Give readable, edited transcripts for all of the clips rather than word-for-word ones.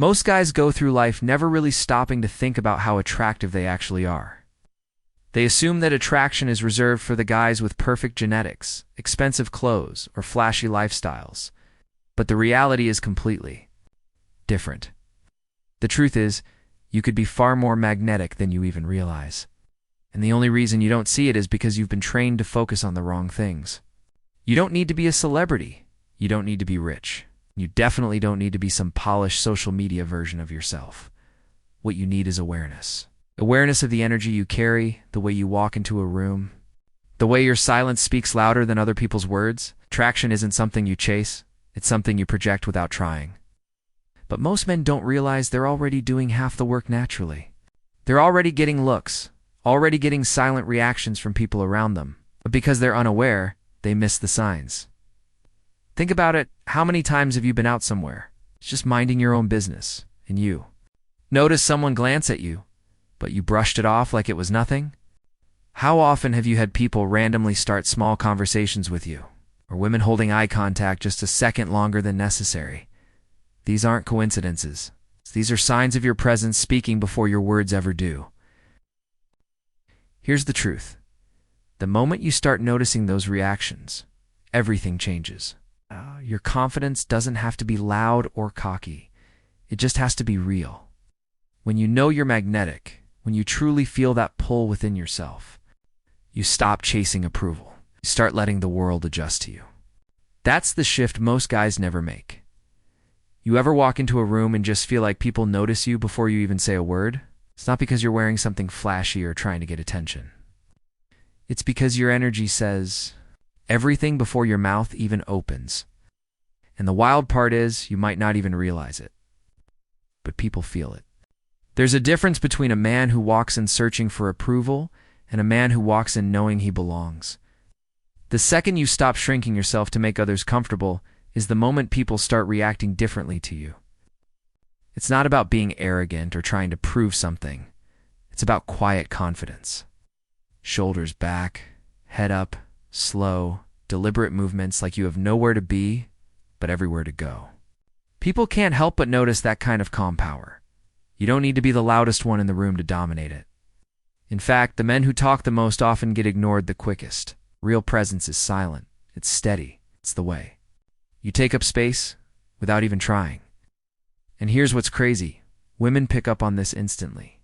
Most guys go through life never really stopping to think about how attractive they actually are. They assume that attraction is reserved for the guys with perfect genetics, expensive clothes, or flashy lifestyles. But the reality is completely different. The truth is, you could be far more magnetic than you even realize. And the only reason you don't see it is because you've been trained to focus on the wrong things. You don't need to be a celebrity. You don't need to be rich. You definitely don't need to be some polished social media version of yourself. What you need is awareness. Awareness of the energy you carry, the way you walk into a room, the way your silence speaks louder than other people's words. Attraction isn't something you chase. It's something you project without trying. But most men don't realize they're already doing half the work naturally. They're already getting looks, already getting silent reactions from people around them. But because they're unaware, they miss the signs. Think about it. How many times have you been out somewhere, just minding your own business, and you notice someone glance at you, but you brushed it off like it was nothing? How often have you had people randomly start small conversations with you, or women holding eye contact just a second longer than necessary? These aren't coincidences. These are signs of your presence speaking before your words ever do. Here's the truth. The moment you start noticing those reactions, everything changes. Your confidence doesn't have to be loud or cocky. It just has to be real. When you know you're magnetic, when you truly feel that pull within yourself, you stop chasing approval. You start letting the world adjust to you. That's the shift most guys never make. You ever walk into a room and just feel like people notice you before you even say a word? It's not because you're wearing something flashy or trying to get attention. It's because your energy says everything before your mouth even opens. And the wild part is, you might not even realize it. But people feel it. There's a difference between a man who walks in searching for approval and a man who walks in knowing he belongs. The second you stop shrinking yourself to make others comfortable is the moment people start reacting differently to you. It's not about being arrogant or trying to prove something. It's about quiet confidence. Shoulders back, head up, slow, deliberate movements like you have nowhere to be, but everywhere to go. People can't help but notice that kind of calm power. You don't need to be the loudest one in the room to dominate it. In fact, the men who talk the most often get ignored the quickest. Real presence is silent. It's steady. It's the way. You take up space without even trying. And here's what's crazy. Women pick up on this instantly.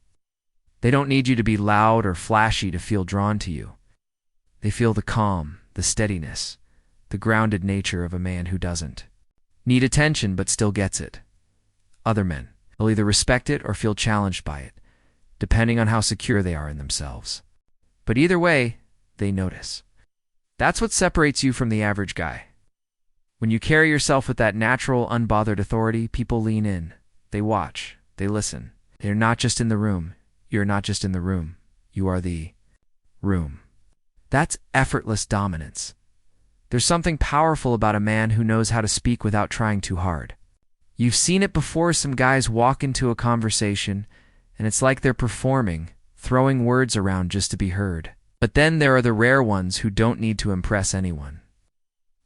They don't need you to be loud or flashy to feel drawn to you. They feel the calm, the steadiness, the grounded nature of a man who doesn't need attention but still gets it. Other men will either respect it or feel challenged by it, depending on how secure they are in themselves. But either way, they notice. That's what separates you from the average guy. When you carry yourself with that natural, unbothered authority, people lean in. They watch. They listen. They're not just in the room. You're not just in the room. You are the room. That's effortless dominance. There's something powerful about a man who knows how to speak without trying too hard. You've seen it before. Some guys walk into a conversation, and it's like they're performing, throwing words around just to be heard. But then there are the rare ones who don't need to impress anyone.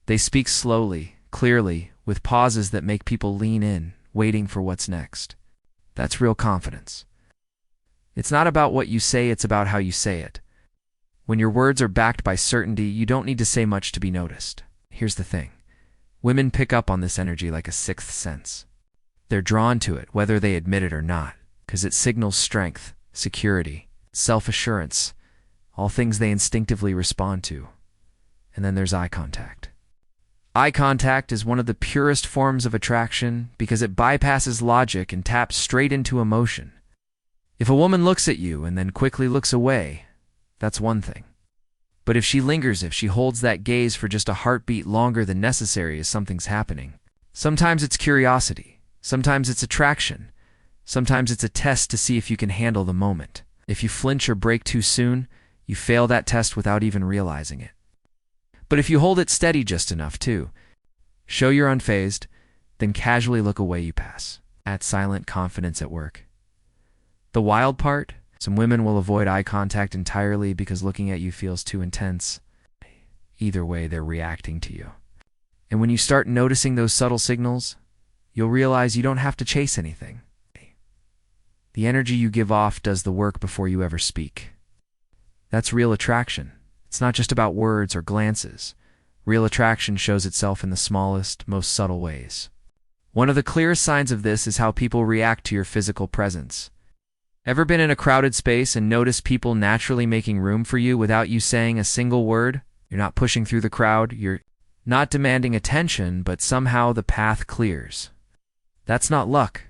They speak slowly, clearly, with pauses that make people lean in, waiting for what's next. That's real confidence. It's not about what you say, it's about how you say it. When your words are backed by certainty, you don't need to say much to be noticed. Here's the thing. Women pick up on this energy like a sixth sense. They're drawn to it, whether they admit it or not, because it signals strength, security, self-assurance, all things they instinctively respond to. And then there's eye contact. Eye contact is one of the purest forms of attraction because it bypasses logic and taps straight into emotion. If a woman looks at you and then quickly looks away, that's one thing. But if she lingers, if she holds that gaze for just a heartbeat longer than necessary as something's happening, sometimes it's curiosity, sometimes it's attraction, sometimes it's a test to see if you can handle the moment. If you flinch or break too soon, you fail that test without even realizing it. But if you hold it steady just enough too, show you're unfazed, then casually look away, you pass. At silent confidence at work. The wild part? Some women will avoid eye contact entirely because looking at you feels too intense. Either way, they're reacting to you. And when you start noticing those subtle signals, you'll realize you don't have to chase anything. The energy you give off does the work before you ever speak. That's real attraction. It's not just about words or glances. Real attraction shows itself in the smallest, most subtle ways. One of the clearest signs of this is how people react to your physical presence. Ever been in a crowded space and noticed people naturally making room for you without you saying a single word? You're not pushing through the crowd, you're not demanding attention, but somehow the path clears. That's not luck.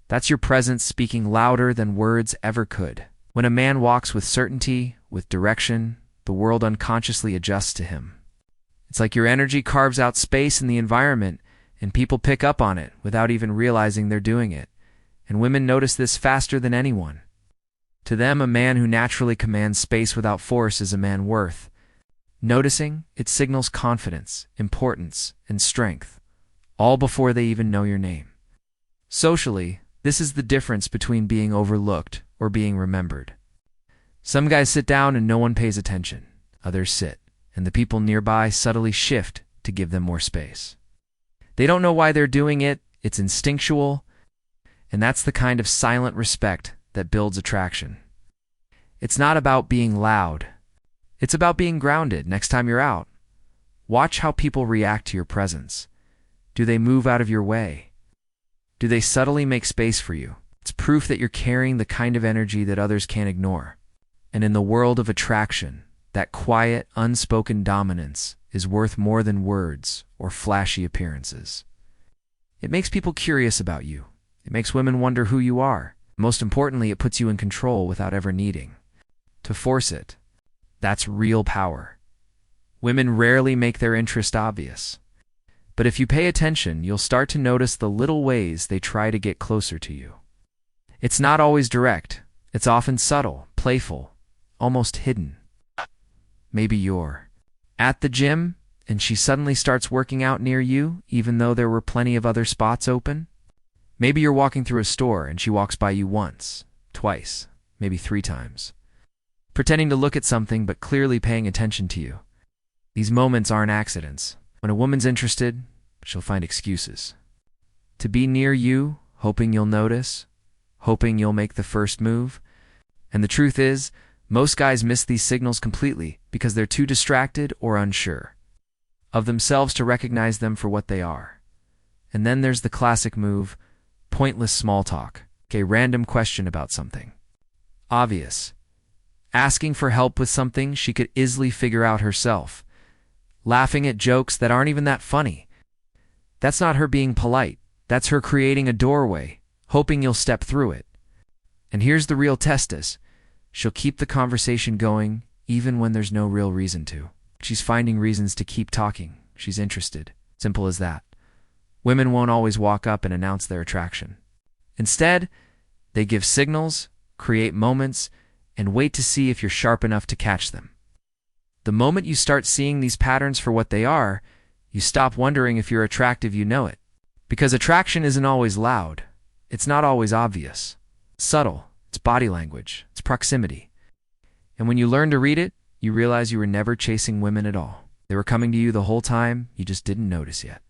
That's your presence speaking louder than words ever could. When a man walks with certainty, with direction, the world unconsciously adjusts to him. It's like your energy carves out space in the environment, and people pick up on it without even realizing they're doing it. And women notice this faster than anyone. To them, a man who naturally commands space without force is a man worth noticing. It signals confidence, importance, and strength, all before they even know your name. Socially, this is the difference between being overlooked or being remembered. Some guys sit down and no one pays attention. Others sit, and the people nearby subtly shift to give them more space. They don't know why they're doing it, it's instinctual, and that's the kind of silent respect that builds attraction. It's not about being loud. It's about being grounded next time you're out. Watch how people react to your presence. Do they move out of your way? Do they subtly make space for you? It's proof that you're carrying the kind of energy that others can't ignore. And in the world of attraction, that quiet, unspoken dominance is worth more than words or flashy appearances. It makes people curious about you. It makes women wonder who you are. Most importantly, it puts you in control without ever needing to force it. That's real power. Women rarely make their interest obvious. But if you pay attention, you'll start to notice the little ways they try to get closer to you. It's not always direct. It's often subtle, playful, almost hidden. Maybe you're at the gym and she suddenly starts working out near you, even though there were plenty of other spots open. Maybe you're walking through a store and she walks by you once, twice, maybe 3 times, pretending to look at something but clearly paying attention to you. These moments aren't accidents. When a woman's interested, she'll find excuses to be near you, hoping you'll notice, hoping you'll make the first move. And the truth is, most guys miss these signals completely because they're too distracted or unsure of themselves to recognize them for what they are. And then there's the classic move, pointless small talk, a random question about something obvious, asking for help with something she could easily figure out herself, laughing at jokes that aren't even that funny. That's not her being polite. That's her creating a doorway, hoping you'll step through it. And here's the real test is, she'll keep the conversation going even when there's no real reason to. She's finding reasons to keep talking. She's interested. Simple as that. Women won't always walk up and announce their attraction. Instead, they give signals, create moments, and wait to see if you're sharp enough to catch them. The moment you start seeing these patterns for what they are, you stop wondering if you're attractive, you know it. Because attraction isn't always loud. It's not always obvious. It's subtle. It's body language. It's proximity. And when you learn to read it, you realize you were never chasing women at all. They were coming to you the whole time, you just didn't notice yet.